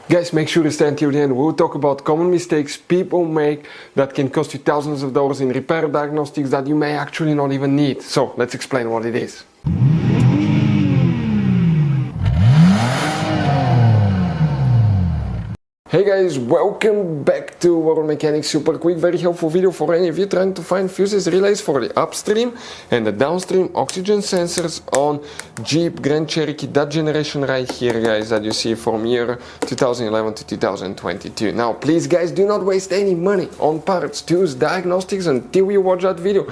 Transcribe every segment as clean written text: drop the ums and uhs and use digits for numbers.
Guys, make sure to stay until the end. We'll talk about common mistakes people make that can cost you thousands of dollars in repair diagnostics that you may actually not even need. So let's explain what it is. Hey guys, welcome back to World Mechanics. Super quick, very helpful video for any of you trying to find fuses relays for the upstream and the downstream oxygen sensors on Jeep Grand Cherokee, that generation right here, guys, that you see from year 2011 to 2022. Now, please guys, do not waste any money on parts, tools, diagnostics until you watch that video.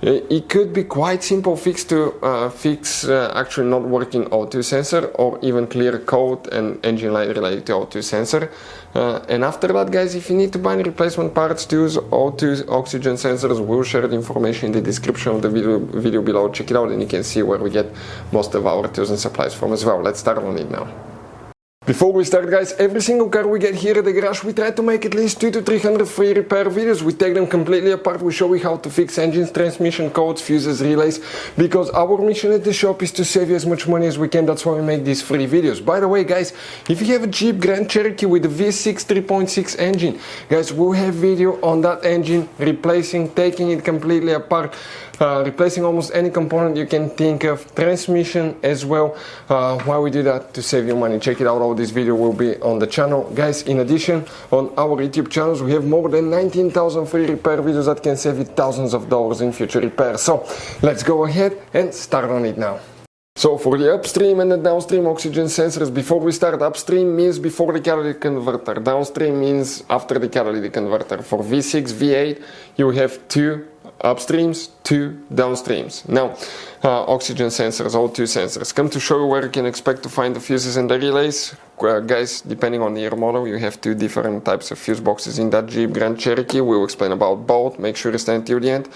It could be quite simple fix to fix actually not working O2 sensor, or even clear code and engine light related to O2 sensor. And after that, guys, if you need to buy replacement parts, tools, O2 oxygen sensors, we'll share the information in the description of the video below. Check it out and you can see where we get most of our tools and supplies from as well. Let's start on it now. Before we start, guys, every single car we get here at the garage, we try to make at least 200 to 300 free repair videos. We take them completely apart. We show you how to fix engines, transmission, codes, fuses, relays, because our mission at the shop is to save you as much money as we can. That's why we make these free videos. By the way, guys, if you have a Jeep Grand Cherokee with a V6 3.6 engine, guys, we'll have video on that engine, replacing, taking it completely apart, replacing almost any component you can think of, transmission as well. Why we do that? To save you money. Check it out. All this video will be on the channel, guys. In addition, on our YouTube channels we have more than 19,000 free repair videos that can save you thousands of dollars in future repairs. So let's go ahead and start on it now. So for the upstream and the downstream oxygen sensors, before we start, upstream means before the catalytic converter, downstream means after the catalytic converter. For V6, V8 you have two upstreams, two downstreams. Now, oxygen sensors, O2 sensors, come to show you where you can expect to find the fuses and the relays. Guys, depending on your model, you have two different types of fuse boxes in that Jeep Grand Cherokee. We'll explain about both. Make sure to stay until the end.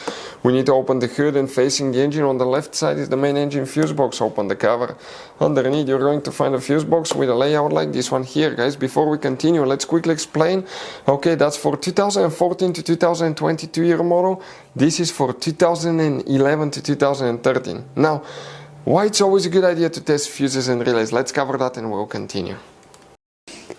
We need to open the hood, and facing the engine on the left side is the main engine fuse box. Open the cover. Underneath you're going to find a fuse box with a layout like this one here, guys. Before we continue, let's quickly explain. Okay, that's for 2014 to 2022 year model. This is for 2011 to 2013. Now, why it's always a good idea to test fuses and relays? Let's cover that and we'll continue.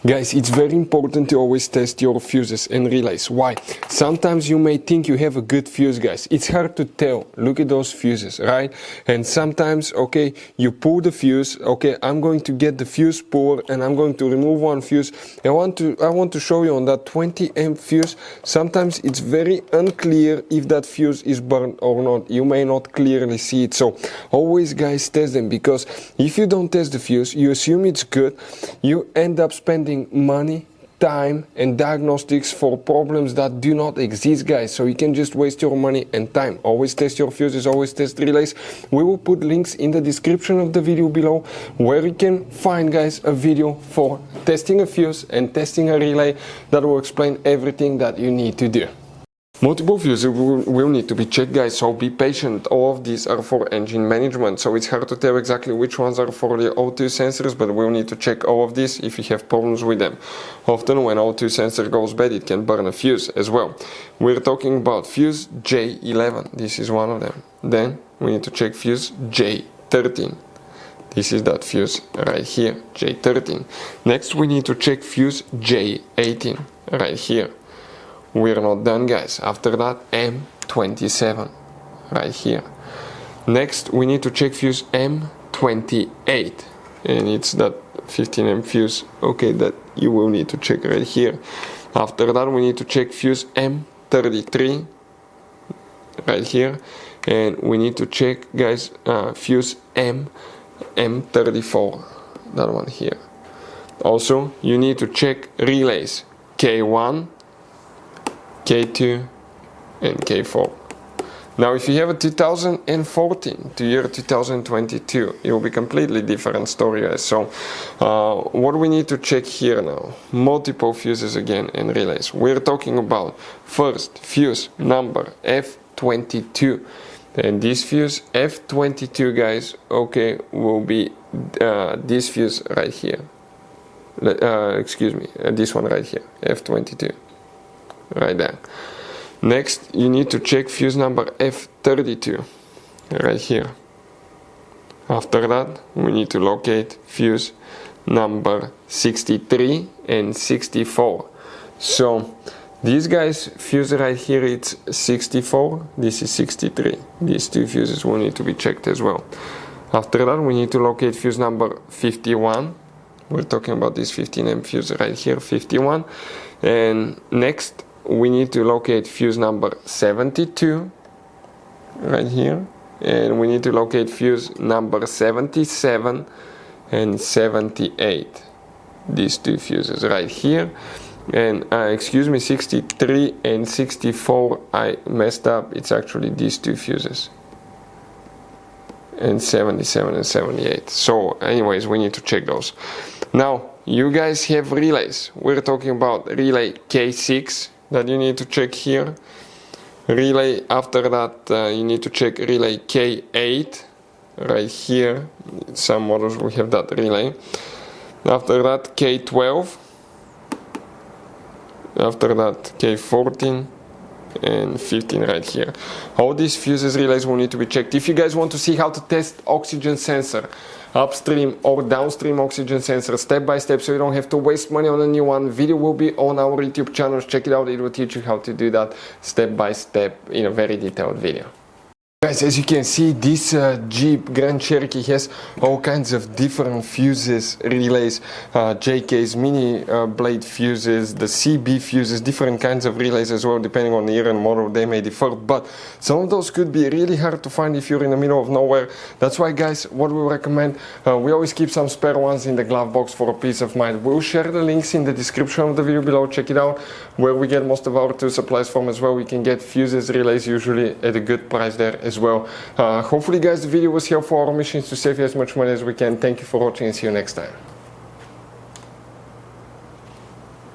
Guys, it's very important to always test your fuses and relays. Why? Sometimes you may think you have a good fuse, guys. It's hard to tell. Look at those fuses, right? And sometimes, okay, you pull the fuse. Okay, I'm going to get the fuse pulled and I'm going to remove one fuse. I want to show you on that 20 amp fuse. Sometimes it's very unclear if that fuse is burned or not. You may not clearly see it. So always, guys, test them, because if you don't test the fuse, you assume it's good. You end up spending money, time and diagnostics for problems that do not exist, guys. So you can just waste your money and time. Always test your fuses, always test relays. We will put links in the description of the video below where you can find, guys, a video for testing a fuse and testing a relay that will explain everything that you need to do. Multiple fuses will need to be checked, guys, so be patient. All of these are for engine management, so it's hard to tell exactly which ones are for the O2 sensors, but we'll need to check all of these if you have problems with them. Often when O2 sensor goes bad, it can burn a fuse as well. We're talking about fuse J11, this is one of them. Then we need to check fuse J13. This is that fuse right here, J13. Next we need to check fuse J18 right here. We're not done, guys. After that, M27 right here. Next we need to check fuse M28, and it's that 15 amp fuse, okay, that you will need to check right here. After that we need to check fuse M33 right here, and we need to check, guys, fuse M34, that one here. Also you need to check relays K1, K2 and K4. Now if you have a 2014 to year 2022, it will be completely different story, guys. So what we need to check here now, multiple fuses again and relays. We're talking about first fuse number F22, and this fuse F22, guys, okay, will be this fuse right here, excuse me, this one right here, F22. Right there. Next you need to check fuse number F32 right here. After that we need to locate fuse number 63 and 64. So these guys fuse right here, it's 64, this is 63. These two fuses will need to be checked as well. After that, we need to locate fuse number 51. We're talking about this 15 amp fuse right here, 51. And next, we need to locate fuse number 72 right here. And we need to locate fuse number 77 and 78. These two fuses right here. And excuse me, 63 and 64, I messed up. It's actually these two fuses. And 77 and 78. So anyways, we need to check those. Now, you guys have relays. We're talking about relay K6 that you need to check here. Relay, after that, you need to check relay K8 right here. Some models will have that relay. After that, K12. After that, K14 and 15 right here. All these fuses relays will need to be checked. If you guys want to see how to test oxygen sensor, upstream or downstream oxygen sensor step by step, so you don't have to waste money on a new one, video will be on our YouTube channel. Check it out, it will teach you how to do that step by step in a very detailed video. Guys, as you can see, this Jeep Grand Cherokee has all kinds of different fuses, relays, JKs, mini blade fuses, the CB fuses, different kinds of relays as well, depending on the year and model, they may differ, but some of those could be really hard to find if you're in the middle of nowhere. That's why, guys, what we recommend, we always keep some spare ones in the glove box for a peace of mind. We'll share the links in the description of the video below, check it out, where we get most of our tool supplies from as well. We can get fuses, relays usually at a good price there as well. Hopefully, guys, the video was helpful. Our mission is to save you as much money as we can. Thank you for watching and see you next time.